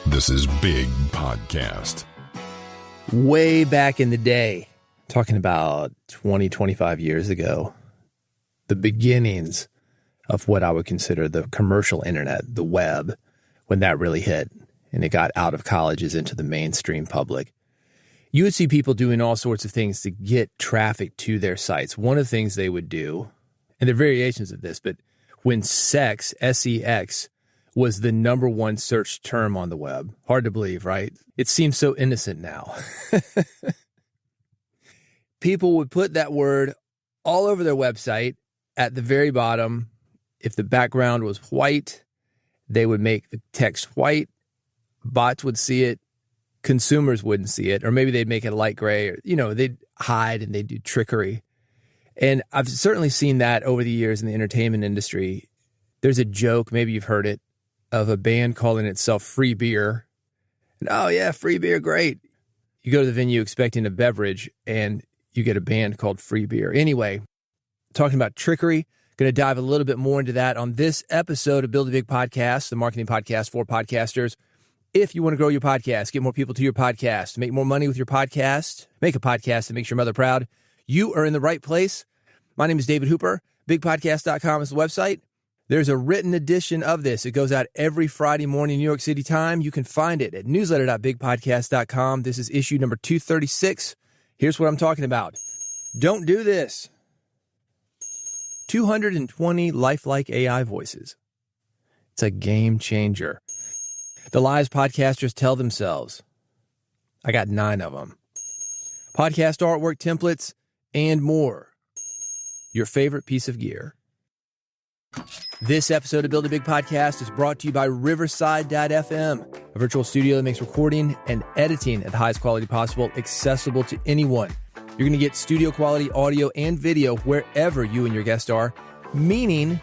This is Big Podcast. Way back in the day, talking about 20, 25 years ago, the beginnings of what I would consider the commercial internet, the web, when that really hit and it got out of colleges into the mainstream public. You would see people doing all sorts of things to get traffic to their sites. One of the things they would do, and there are variations of this, but when sex, S-E-X, was the number one search term on the web. Hard to believe, right? It seems so innocent now. People would put that word all over their website at the very bottom. If the background was white, they would make the text white. Bots would see it. Consumers wouldn't see it. Or maybe they'd make it light gray. Or, they'd hide and they'd do trickery. And I've certainly seen that over the years in the entertainment industry. There's a joke, maybe you've heard it, of a band calling itself Free Beer. And, oh, yeah, free beer, great. You go to the venue expecting a beverage, and you get a band called Free Beer. Anyway, talking about trickery, going to dive a little bit more into that on this episode of Build a Big Podcast, the marketing podcast for podcasters. If you want to grow your podcast, get more people to your podcast, make more money with your podcast, make a podcast that makes your mother proud, you are in the right place. My name is David Hooper. BigPodcast.com is the website. There's a written edition of this. It goes out every Friday morning, New York City time. You can find it at newsletter.bigpodcast.com. This is issue number 236. Here's what I'm talking about. Don't do this. 220 lifelike AI voices. It's a game changer. The lies podcasters tell themselves. I got 9 of them. Podcast artwork templates and more. Your favorite piece of gear. This episode of Build a Big Podcast is brought to you by Riverside.fm, a virtual studio that makes recording and editing at the highest quality possible accessible to anyone. You're going to get studio quality audio and video wherever you and your guest are, meaning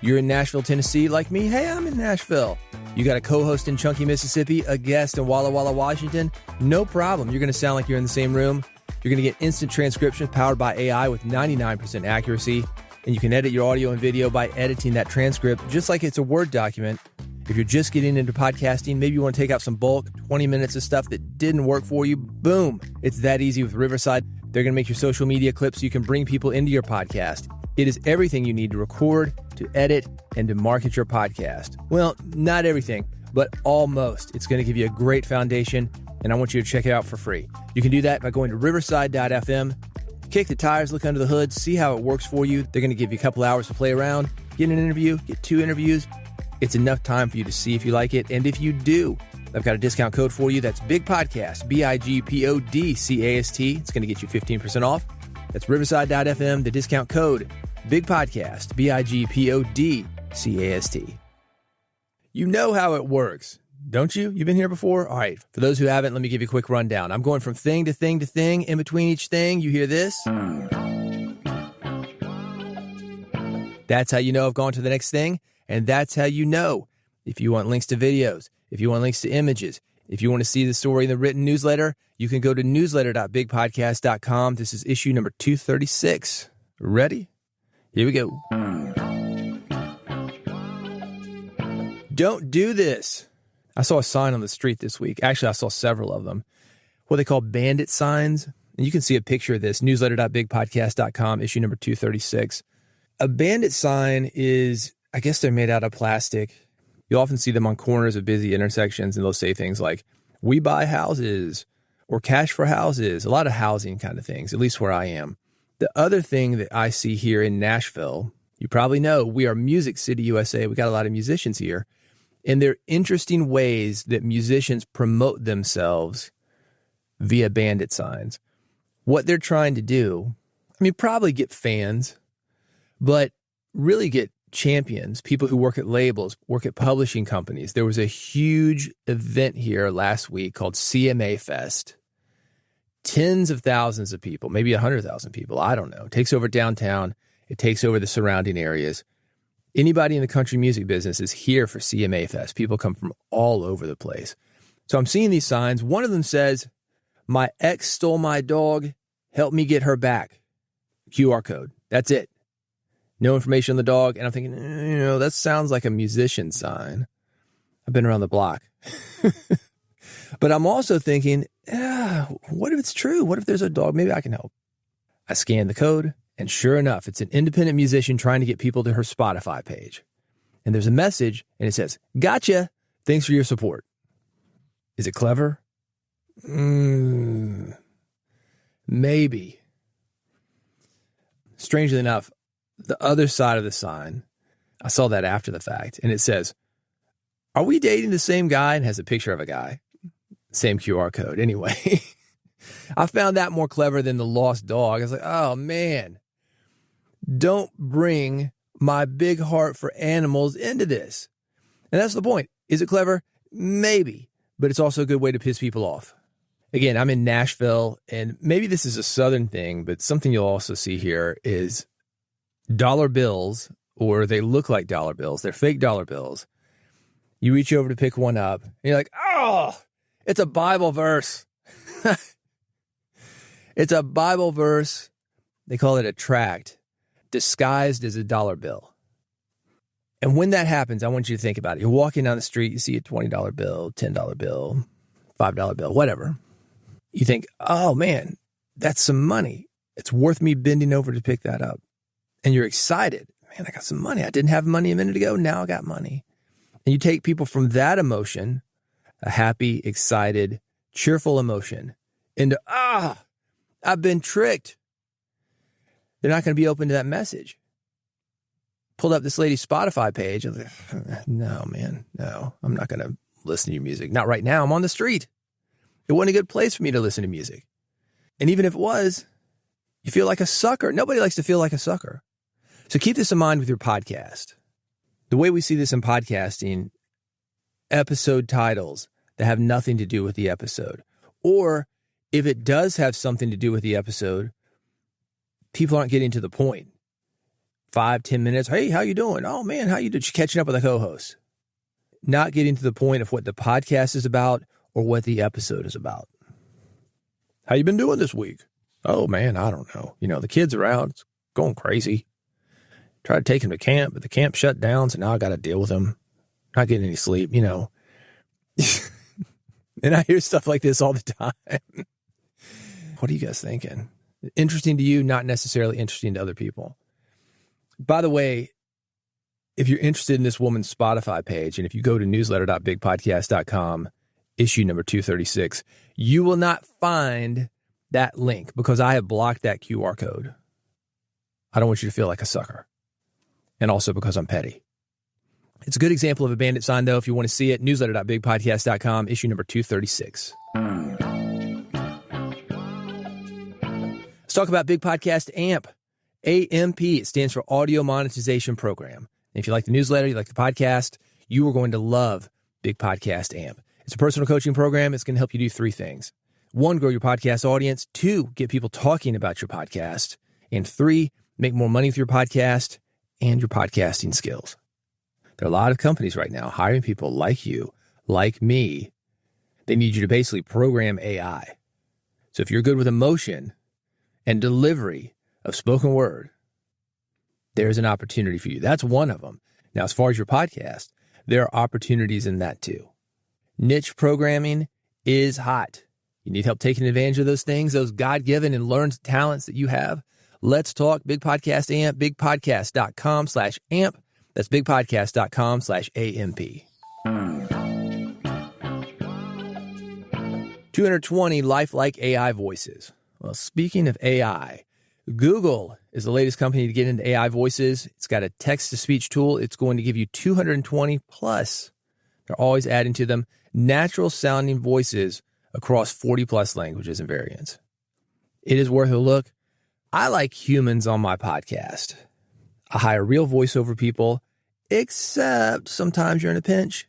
you're in Nashville, Tennessee, like me. Hey, I'm in Nashville. You got a co-host in Chunky, Mississippi, a guest in Walla Walla, Washington. No problem. You're going to sound like you're in the same room. You're going to get instant transcriptions powered by AI with 99% accuracy. And you can edit your audio and video by editing that transcript just like it's a Word document. If you're just getting into podcasting, maybe you want to take out some bulk, 20 minutes of stuff that didn't work for you, boom. It's that easy with Riverside. They're going to make your social media clips so you can bring people into your podcast. It is everything you need to record, to edit, and to market your podcast. Well, not everything, but almost. It's going to give you a great foundation, and I want you to check it out for free. You can do that by going to riverside.fm. Kick the tires, look under the hood, see how it works for you. They're going to give you a couple hours to play around, get an interview, get 2 interviews. It's enough time for you to see if you like it. And if you do, I've got a discount code for you. That's Big Podcast, BIGPODCAST. It's going to get you 15% off. That's riverside.fm, the discount code, Big Podcast, BIGPODCAST. You know how it works, don't you? You've been here before? All right. For those who haven't, let me give you a quick rundown. I'm going from thing to thing to thing. In between each thing, you hear this. That's how you know I've gone to the next thing. And that's how you know if you want links to videos, if you want links to images, if you want to see the story in the written newsletter, you can go to newsletter.bigpodcast.com. This is issue number 236. Ready? Here we go. Don't do this. I saw a sign on the street this week. Actually, I saw several of them. What they call bandit signs. And you can see a picture of this. Newsletter.bigpodcast.com, issue number 236. A bandit sign is, I guess they're made out of plastic. You'll often see them on corners of busy intersections, and they'll say things like, we buy houses, or cash for houses, a lot of housing kind of things, at least where I am. The other thing that I see here in Nashville, you probably know, we are Music City, USA. We got a lot of musicians here. And there are interesting ways that musicians promote themselves via bandit signs. What they're trying to do, probably get fans, but really get champions, people who work at labels, work at publishing companies. There was a huge event here last week called CMA Fest. Tens of thousands of people, maybe 100,000 people, I don't know. It takes over downtown. It takes over the surrounding areas. Anybody in the country music business is here for CMA Fest. People come from all over the place. So I'm seeing these signs. One of them says, my ex stole my dog. Help me get her back. QR code. That's it. No information on the dog. And I'm thinking, that sounds like a musician sign. I've been around the block. But I'm also thinking, what if it's true? What if there's a dog? Maybe I can help. I scan the code, and sure enough, it's an independent musician trying to get people to her Spotify page. And there's a message, and it says, "Gotcha. Thanks for your support." Is it clever? Maybe. Strangely enough, the other side of the sign, I saw that after the fact, and it says, "Are we dating the same guy?" and has a picture of a guy. Same QR code. Anyway, I found that more clever than the lost dog. I was like, oh, man, don't bring my big heart for animals into this. And that's the point. Is it clever? Maybe, but it's also a good way to piss people off. Again, I'm in Nashville, and maybe this is a Southern thing, but something you'll also see here is dollar bills, or they look like dollar bills. They're fake dollar bills. You reach over to pick one up, and you're like, oh, it's a Bible verse. It's a Bible verse. They call it a tract, disguised as a dollar bill. And when that happens, I want you to think about it. You're walking down the street, you see a $20 bill, $10 bill, $5 bill, whatever. You think, oh man, that's some money. It's worth me bending over to pick that up. And you're excited. Man, I got some money. I didn't have money a minute ago. Now I got money. And you take people from that emotion, a happy, excited, cheerful emotion, into, I've been tricked. They're not going to be open to that message. Pulled up this lady's Spotify page. I was like, no, man, no, I'm not going to listen to your music. Not right now. I'm on the street. It wasn't a good place for me to listen to music. And even if it was, you feel like a sucker. Nobody likes to feel like a sucker. So keep this in mind with your podcast. The way we see this in podcasting, episode titles that have nothing to do with the episode. Or if it does have something to do with the episode, people aren't getting to the point. 5-10 minutes. Hey, how you doing? Oh man, how you doing? Catching up with a co-host. Not getting to the point of what the podcast is about or what the episode is about. How you been doing this week? Oh man, I don't know. The kids are out. It's going crazy. Tried to take him to camp, but the camp shut down, so now I got to deal with him. Not getting any sleep, And I hear stuff like this all the time. What are you guys thinking? Interesting to you, not necessarily interesting to other people. By the way, if you're interested in this woman's Spotify page, and if you go to newsletter.bigpodcast.com, issue number 236, you will not find that link because I have blocked that QR code. I don't want you to feel like a sucker. And also because I'm petty. It's a good example of a bandit sign, though. If you want to see it, newsletter.bigpodcast.com, issue number 236. Let's talk about Big Podcast AMP. AMP, it stands for Audio Monetization Program. And if you like the newsletter, you like the podcast, you are going to love Big Podcast AMP. It's a personal coaching program. It's going to help you do 3 things. 1, grow your podcast audience. 2, get people talking about your podcast. And 3, make more money with your podcast and your podcasting skills. There are a lot of companies right now hiring people like you, like me. They need you to basically program AI. So if you're good with emotion and delivery of spoken word, there's an opportunity for you. That's one of them. Now, as far as your podcast, there are opportunities in that too. Niche programming is hot. You need help taking advantage of those things, those God-given and learned talents that you have. Let's talk Big Podcast AMP, bigpodcast.com/AMP. That's bigpodcast.com/AMP. 220 lifelike AI voices. Well, speaking of AI, Google is the latest company to get into AI voices. It's got a text-to-speech tool. It's going to give you 220 plus. They're always adding to them natural-sounding voices across 40 plus languages and variants. It is worth a look. I like humans on my podcast. I hire real voiceover people, except sometimes you're in a pinch.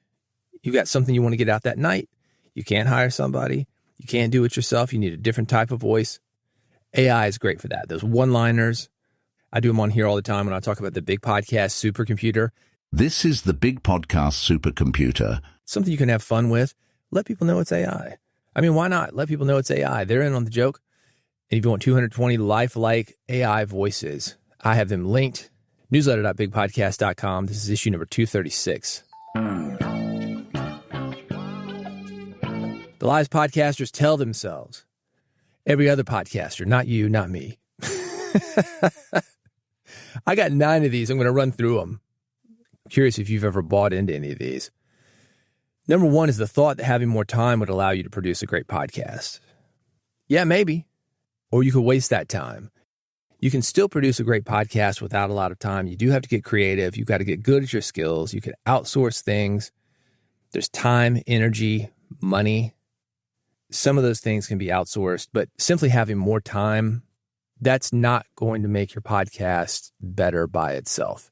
You got something you want to get out that night. You can't hire somebody. You can't do it yourself. You need a different type of voice. AI is great for that. Those one-liners. I do them on here all the time when I talk about the Big Podcast supercomputer. This is the Big Podcast supercomputer. Something you can have fun with. Let people know it's AI. I mean, why not? Let people know it's AI. They're in on the joke. And if you want 220 lifelike AI voices, I have them linked. Newsletter.bigpodcast.com. This is issue number 236. The lies podcasters tell themselves. Every other podcaster, not you, not me. I got 9 of these. I'm going to run through them. I'm curious if you've ever bought into any of these. Number 1 is the thought that having more time would allow you to produce a great podcast. Yeah, maybe. Or you could waste that time. You can still produce a great podcast without a lot of time. You do have to get creative. You've got to get good at your skills. You can outsource things. There's time, energy, money. Some of those things can be outsourced, but simply having more time, that's not going to make your podcast better by itself.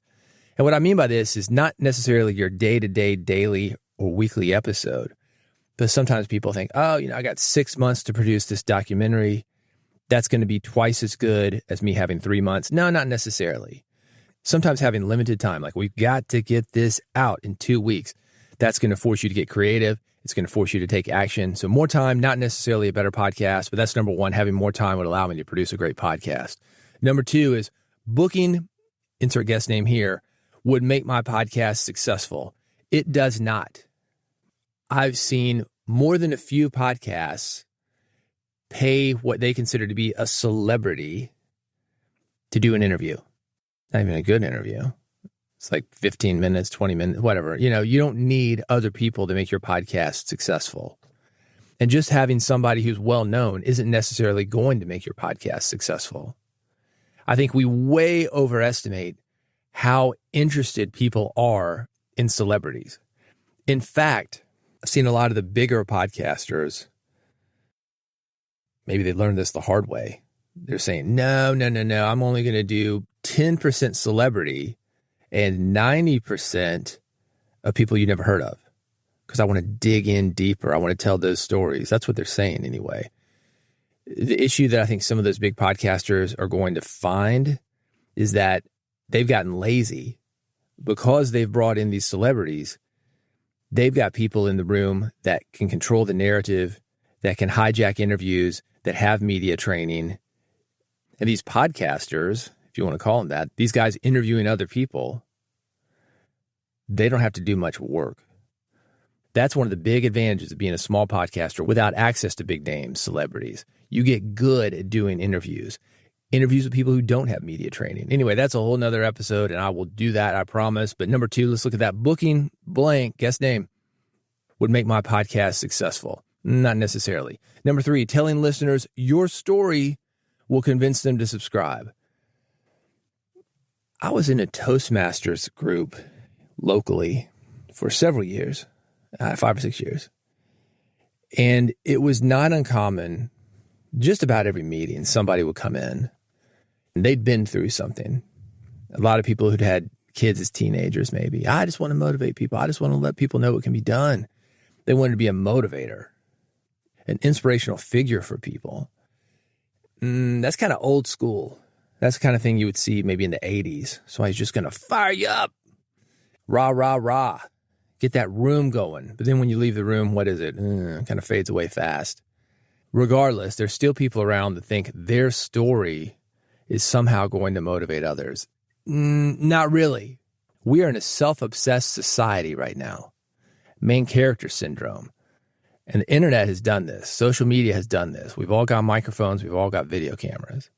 And what I mean by this is not necessarily your day-to-day, daily, or weekly episode. But sometimes people think, I got 6 months to produce this documentary. That's going to be twice as good as me having 3 months. No, not necessarily. Sometimes having limited time, like we've got to get this out in 2 weeks. That's going to force you to get creative. It's going to force you to take action. So more time, not necessarily a better podcast, but that's number 1. Having more time would allow me to produce a great podcast. Number 2 is booking, insert guest name here, would make my podcast successful. It does not. I've seen more than a few podcasts pay what they consider to be a celebrity to do an interview. Not even a good interview. It's like 15 minutes, 20 minutes, whatever. You don't need other people to make your podcast successful. And just having somebody who's well known isn't necessarily going to make your podcast successful. I think we way overestimate how interested people are in celebrities. In fact, I've seen a lot of the bigger podcasters, maybe they learned this the hard way. They're saying, no, I'm only going to do 10% celebrity and 90% of people you never heard of, because I want to dig in deeper. I want to tell those stories. That's what they're saying anyway. The issue that I think some of those big podcasters are going to find is that they've gotten lazy because they've brought in these celebrities. They've got people in the room that can control the narrative, that can hijack interviews, that have media training. And these podcasters, if you want to call them that, these guys interviewing other people, they don't have to do much work. That's one of the big advantages of being a small podcaster without access to big names, celebrities. You get good at doing interviews with people who don't have media training. Anyway, that's a whole nother episode, and I will do that, I promise. But number 2, let's look at that. Booking blank, guest name, would make my podcast successful. Not necessarily. Number 3, telling listeners your story will convince them to subscribe. I was in a Toastmasters group locally for several years, 5 or 6 years. And it was not uncommon, just about every meeting, somebody would come in and they'd been through something. A lot of people who'd had kids as teenagers, maybe. I just want to motivate people. I just want to let people know what can be done. They wanted to be a motivator, an inspirational figure for people. That's kind of old school. That's the kind of thing you would see maybe in the 80s. Somebody's just going to fire you up. Rah, rah, rah. Get that room going. But then when you leave the room, what is it? Kind of fades away fast. Regardless, there's still people around that think their story is somehow going to motivate others. Not really. We are in a self-obsessed society right now. Main character syndrome. And the internet has done this. Social media has done this. We've all got microphones. We've all got video cameras.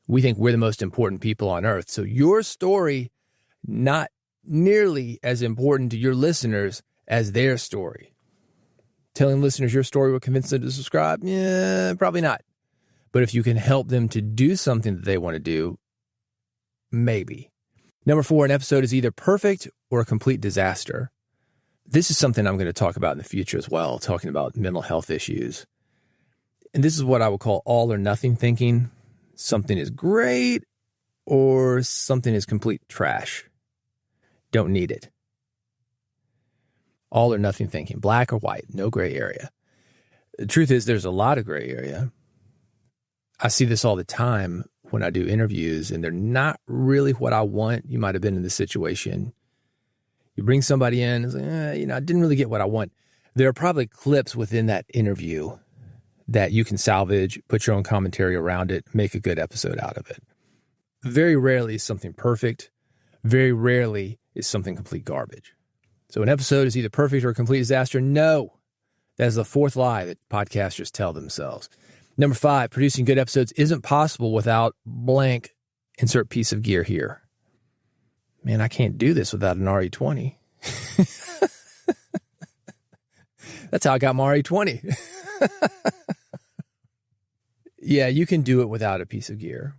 We think we're the most important people on earth. So your story, not nearly as important to your listeners as their story. Telling listeners your story will convince them to subscribe? Yeah, probably not. But if you can help them to do something that they want to do, maybe. Number 4, an episode is either perfect or a complete disaster. This is something I'm going to talk about in the future as well, talking about mental health issues. And this is what I would call all or nothing thinking. Something is great or something is complete trash. Don't need it. All or nothing thinking, black or white, no gray area. The truth is there's a lot of gray area. I see this all the time when I do interviews, and they're not really what I want. You might have been in this situation. You bring somebody in, it's like, I didn't really get what I want. There are probably clips within that interview that you can salvage, put your own commentary around it, make a good episode out of it. Very rarely is something perfect. Very rarely is something complete garbage. So an episode is either perfect or a complete disaster. No, That is the fourth lie that podcasters tell themselves. Number 5, producing good episodes isn't possible without blank, insert piece of gear here. Man, I can't do this without an RE20. That's how I got my RE20. Yeah, you can do it without a piece of gear.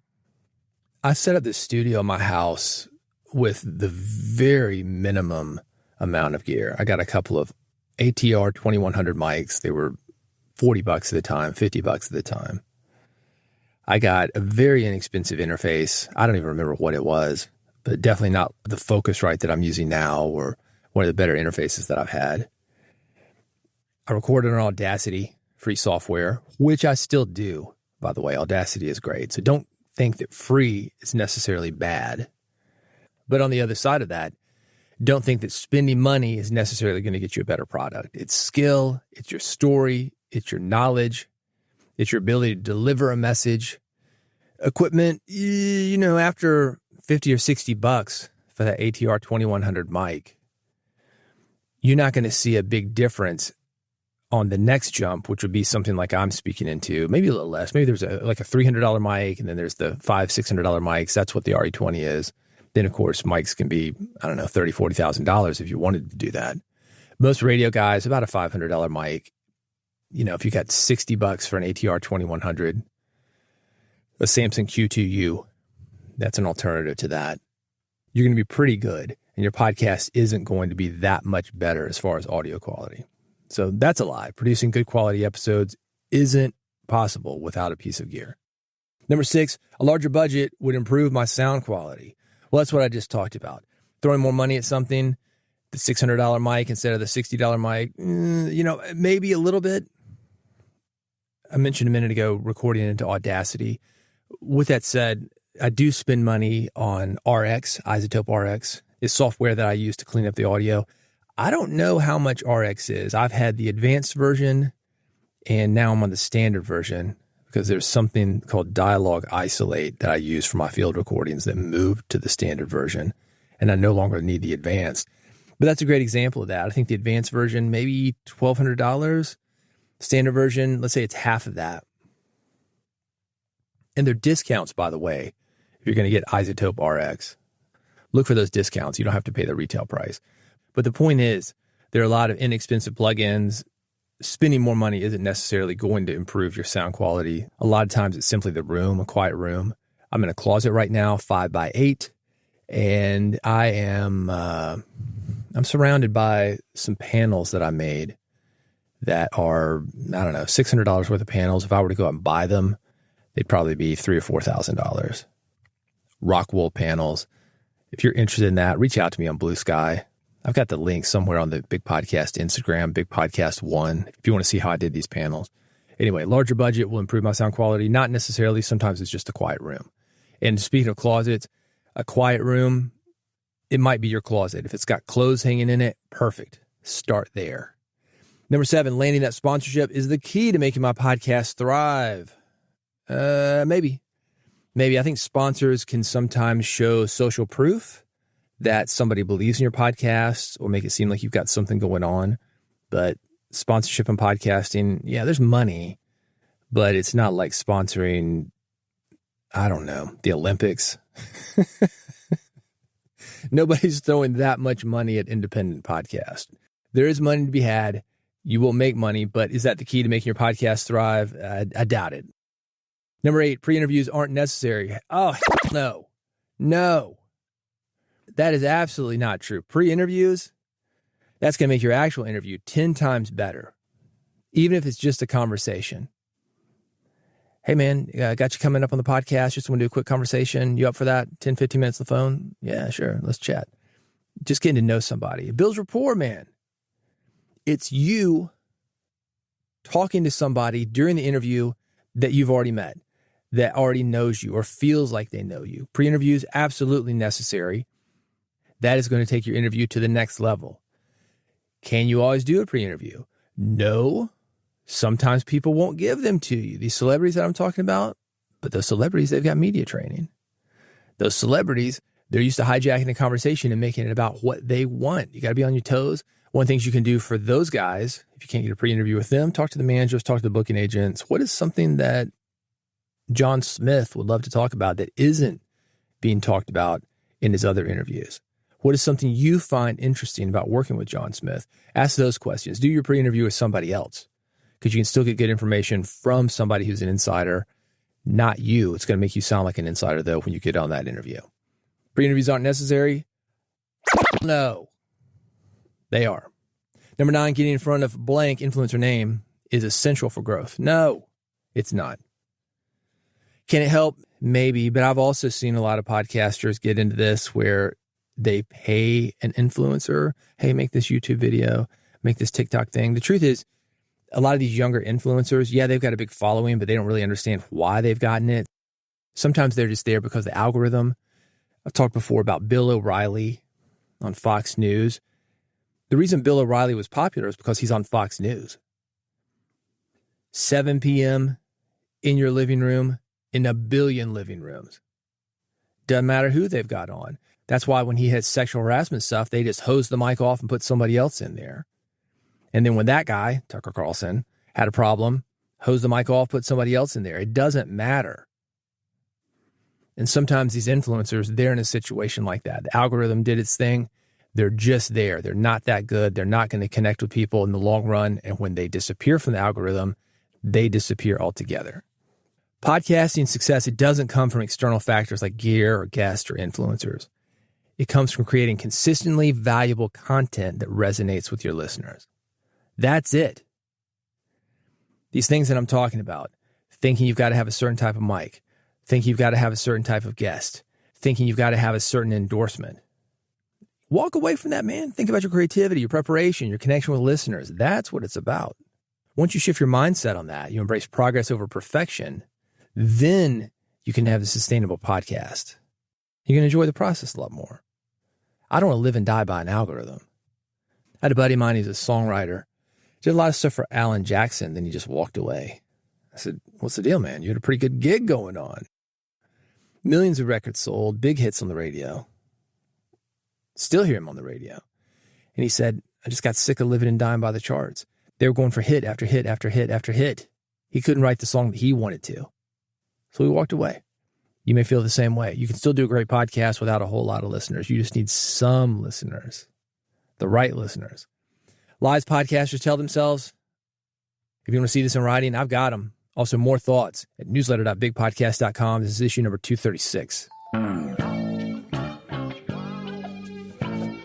I set up this studio in my house with the very minimum amount of gear. I got a couple of ATR 2100 mics. They were $40 at the time, $50 at the time. I got a very inexpensive interface. I don't even remember what it was, but definitely not the Focusrite that I'm using now or one of the better interfaces that I've had. I recorded on Audacity, free software, which I still do, by the way. Audacity is great. So don't think that free is necessarily bad. But on the other side of that, don't think that spending money is necessarily going to get you a better product. It's skill, it's your story, it's your knowledge, it's your ability to deliver a message. Equipment, after $50 or $60 for that ATR 2100 mic, you're not going to see a big difference on the next jump, which would be something like I'm speaking into, maybe a little less. Maybe there's a $300 mic, and then there's the $500-$600 mics. That's what the RE20 is. Then, of course, mics can be, $30,000, $40,000 if you wanted to do that. Most radio guys, about a $500 mic. If you got $60 for an ATR 2100, a Samsung Q2U, that's an alternative to that. You're going to be pretty good, and your podcast isn't going to be that much better as far as audio quality. So that's a lie. Producing good quality episodes isn't possible without a piece of gear. Number 6, a larger budget would improve my sound quality. Well, that's what I just talked about. Throwing more money at something, the $600 mic instead of the $60 mic, maybe a little bit. I mentioned a minute ago recording into Audacity. With that said, I do spend money on RX, Isotope RX. It's software that I use to clean up the audio. I don't know how much RX is. I've had the advanced version, and now I'm on the standard version because there's something called Dialogue Isolate that I use for my field recordings that moved to the standard version, and I no longer need the advanced. But that's a great example of that. I think the advanced version, maybe $1,200. Standard version, let's say it's half of that. And they're discounts, by the way, if you're going to get Isotope RX. Look for those discounts. You don't have to pay the retail price. But the point is, there are a lot of inexpensive plugins. Spending more money isn't necessarily going to improve your sound quality. A lot of times it's simply the room, a quiet room. I'm in a closet right now, 5x8, and I'm surrounded by some panels that I made that are, $600 worth of panels. If I were to go out and buy them, they'd probably be $3,000 or $4,000. Rock wool panels. If you're interested in that, reach out to me on Blue Sky. I've got the link somewhere on the Big Podcast Instagram, Big Podcast 1, if you want to see how I did these panels. Anyway, larger budget will improve my sound quality. Not necessarily. Sometimes it's just a quiet room. And speaking of closets, a quiet room, it might be your closet. If it's got clothes hanging in it, perfect. Start there. Number 7, landing that sponsorship is the key to making my podcast thrive. Maybe. I think sponsors can sometimes show social proof that somebody believes in your podcast or make it seem like you've got something going on. But sponsorship and podcasting, yeah, there's money, but it's not like sponsoring, the Olympics. Nobody's throwing that much money at independent podcasts. There is money to be had. You will make money, but is that the key to making your podcast thrive? I doubt it. Number 8, pre-interviews aren't necessary. Oh, no. That is absolutely not true. Pre-interviews, that's going to make your actual interview 10 times better, even if it's just a conversation. Hey, man, got you coming up on the podcast. Just want to do a quick conversation. You up for that? 10, 15 minutes on the phone? Yeah, sure. Let's chat. Just getting to know somebody. It builds rapport, man. It's you talking to somebody during the interview that you've already met, that already knows you or feels like they know you. Pre-interviews, absolutely necessary. That is going to take your interview to the next level. Can you always do a pre-interview? No. Sometimes people won't give them to you. These celebrities that I'm talking about, but those celebrities, they've got media training. Those celebrities, they're used to hijacking a conversation and making it about what they want. You got to be on your toes. One of the things you can do for those guys, if you can't get a pre-interview with them, talk to the managers, talk to the booking agents. What is something that John Smith would love to talk about that isn't being talked about in his other interviews? What is something you find interesting about working with John Smith? Ask those questions. Do your pre-interview with somebody else, because you can still get good information from somebody who's an insider, not you. It's going to make you sound like an insider, though, when you get on that interview. Pre-interviews aren't necessary? No, they are. Number 9, getting in front of blank influencer name is essential for growth. No, it's not. Can it help? Maybe, but I've also seen a lot of podcasters get into this where they pay an influencer, hey, make this YouTube video, make this TikTok thing. The truth is, a lot of these younger influencers, yeah, they've got a big following, but they don't really understand why they've gotten it. Sometimes they're just there because of the algorithm. I've talked before about Bill O'Reilly on Fox News. The reason Bill O'Reilly was popular is because he's on Fox News. 7 p.m. in your living room, in a billion living rooms. Doesn't matter who they've got on. That's why when he had sexual harassment stuff, they just hosed the mic off and put somebody else in there. And then when that guy, Tucker Carlson, had a problem, hosed the mic off, put somebody else in there. It doesn't matter. And sometimes these influencers, they're in a situation like that. The algorithm did its thing. They're just there. They're not that good. They're not going to connect with people in the long run. And when they disappear from the algorithm, they disappear altogether. Podcasting success, it doesn't come from external factors like gear or guests or influencers. It comes from creating consistently valuable content that resonates with your listeners. That's it. These things that I'm talking about, thinking you've got to have a certain type of mic, thinking you've got to have a certain type of guest, thinking you've got to have a certain endorsement. Walk away from that, man. Think about your creativity, your preparation, your connection with listeners. That's what it's about. Once you shift your mindset on that, you embrace progress over perfection, then you can have a sustainable podcast. You can enjoy the process a lot more. I don't want to live and die by an algorithm. I had a buddy of mine, he's a songwriter. Did a lot of stuff for Alan Jackson, then he just walked away. I said, what's the deal, man? You had a pretty good gig going on. Millions of records sold, big hits on the radio. Still hear him on the radio. And he said, I just got sick of living and dying by the charts. They were going for hit after hit after hit after hit. He couldn't write the song that he wanted to. So he walked away. You may feel the same way. You can still do a great podcast without a whole lot of listeners. You just need some listeners, the right listeners. Lies podcasters tell themselves, if you want to see this in writing, I've got them. Also, more thoughts at newsletter.bigpodcast.com. This is issue number 236.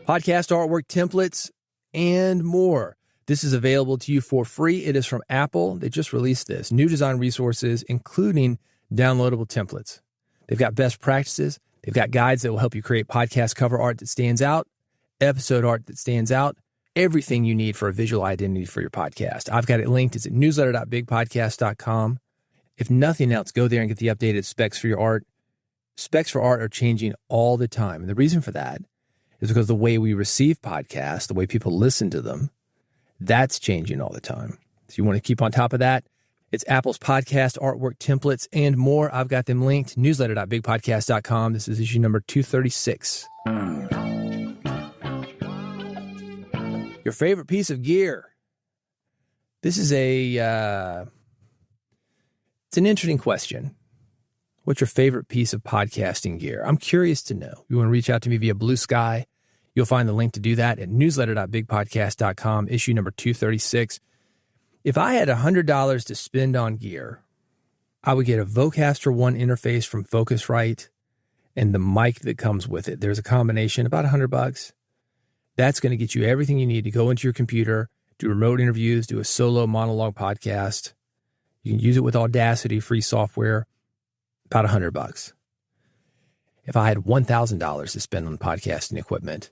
Podcast artwork templates and more. This is available to you for free. It is from Apple. They just released this. New design resources, including downloadable templates. They've got best practices. They've got guides that will help you create podcast cover art that stands out, episode art that stands out, everything you need for a visual identity for your podcast. I've got it linked. It's at newsletter.bigpodcast.com. If nothing else, go there and get the updated specs for your art. Specs for art are changing all the time. And the reason for that is because the way we receive podcasts, the way people listen to them, that's changing all the time. So you want to keep on top of that. It's Apple's podcast artwork templates and more. I've got them linked. Newsletter.bigpodcast.com. This is issue number 236. Your favorite piece of gear. This is it's an interesting question. What's your favorite piece of podcasting gear? I'm curious to know. You want to reach out to me via Blue Sky? You'll find the link to do that at newsletter.bigpodcast.com, issue number 236. If I had $100 to spend on gear, I would get a Vocaster 1 interface from Focusrite and the mic that comes with it. There's a combination, about $100. That's going to get you everything you need to go into your computer, do remote interviews, do a solo monologue podcast. You can use it with Audacity, free software, about $100. If I had $1,000 to spend on podcasting equipment,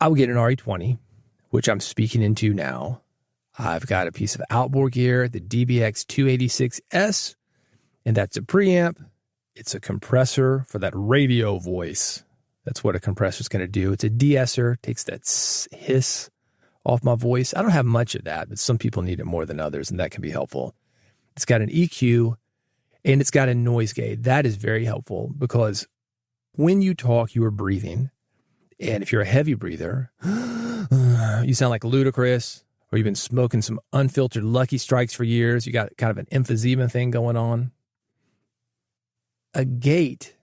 I would get an RE20, which I'm speaking into now. I've got a piece of outboard gear, the DBX 286S, and that's a preamp. It's a compressor for that radio voice. That's what a compressor is going to do. It's a de-esser, takes that hiss off my voice. I don't have much of that, but some people need it more than others, and that can be helpful. It's got an EQ, and it's got a noise gate. That is very helpful because when you talk, you are breathing, And if you're a heavy breather, you sound like ludicrous, or you've been smoking some unfiltered Lucky Strikes for years. You got kind of an emphysema thing going on. A gate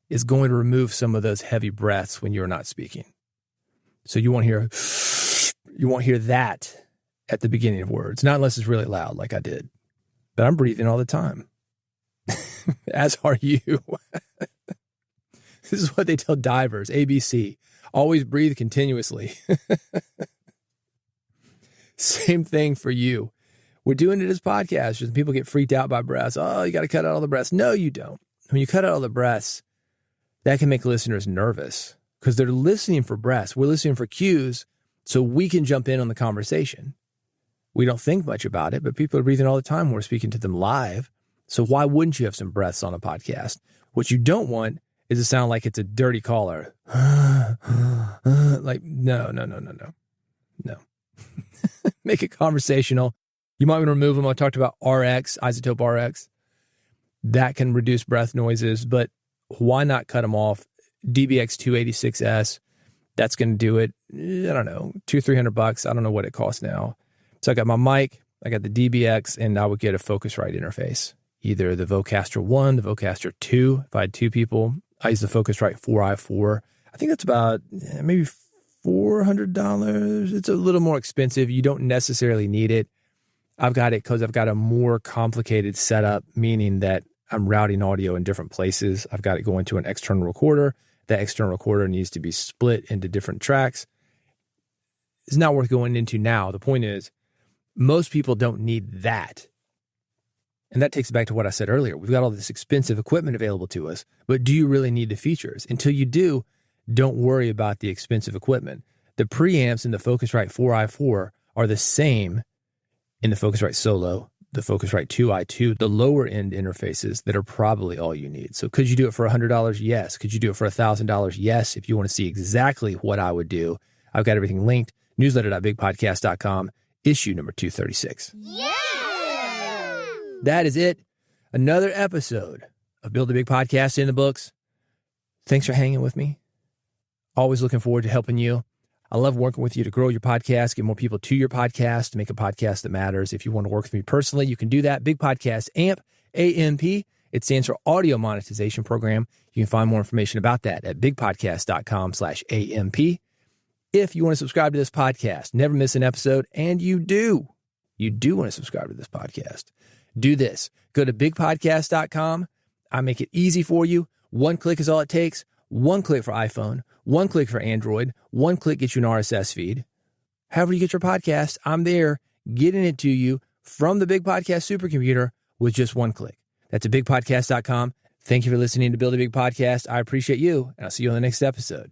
is going to remove some of those heavy breaths when you're not speaking. So you won't hear that at the beginning of words, not unless it's really loud like I did. But I'm breathing all the time, as are you. This is what they tell divers, ABC. Always breathe continuously. Same thing for you. We're doing it as podcasters. People get freaked out by breaths. Oh, you got to cut out all the breaths. No, you don't. When you cut out all the breaths, that can make listeners nervous because they're listening for breaths. We're listening for cues so we can jump in on the conversation. We don't think much about it, but people are breathing all the time when we're speaking to them live. So why wouldn't you have some breaths on a podcast? What you don't want is to sound like it's a dirty caller. Like, no. Make it conversational. You might want to remove them. I talked about RX, isotope RX. That can reduce breath noises, but why not cut them off? DBX 286S, that's going to do it. I don't know, $200-$300. I don't know what it costs now. So I got my mic, I got the DBX, and I would get a Focusrite interface. Either the Vocaster 1, the Vocaster 2. If I had two people, I use the Focusrite 4i4. I think that's about maybe $400. It's a little more expensive. You don't necessarily need it. I've got it because I've got a more complicated setup, meaning that I'm routing audio in different places. I've got it going to an external recorder. That external recorder needs to be split into different tracks. It's not worth going into now. The point is, most people don't need that. And that takes it back to what I said earlier. We've got all this expensive equipment available to us, but do you really need the features? Until you do, don't worry about the expensive equipment. The preamps in the Focusrite 4i4 are the same in the Focusrite Solo, the Focusrite 2i2, the lower end interfaces that are probably all you need. So could you do it for $100? Yes. Could you do it for $1,000? Yes. If you want to see exactly what I would do, I've got everything linked. Newsletter.bigpodcast.com, issue number 236. Yeah! That is it. Another episode of Build a Big Podcast in the books. Thanks for hanging with me. Always looking forward to helping you. I love working with you to grow your podcast, get more people to your podcast, to make a podcast that matters. If you want to work with me personally, you can do that. Big Podcast AMP, AMP. It stands for Audio Monetization Program. You can find more information about that at bigpodcast.com/AMP. If you want to subscribe to this podcast, never miss an episode, and you do want to subscribe to this podcast, do this. Go to bigpodcast.com. I make it easy for you. One click is all it takes. One click for iPhone, one click for Android, one click gets you an RSS feed. However you get your podcast, I'm there getting it to you from the Big Podcast supercomputer with just one click. That's at bigpodcast.com. Thank you for listening to Build a Big Podcast. I appreciate you, and I'll see you on the next episode.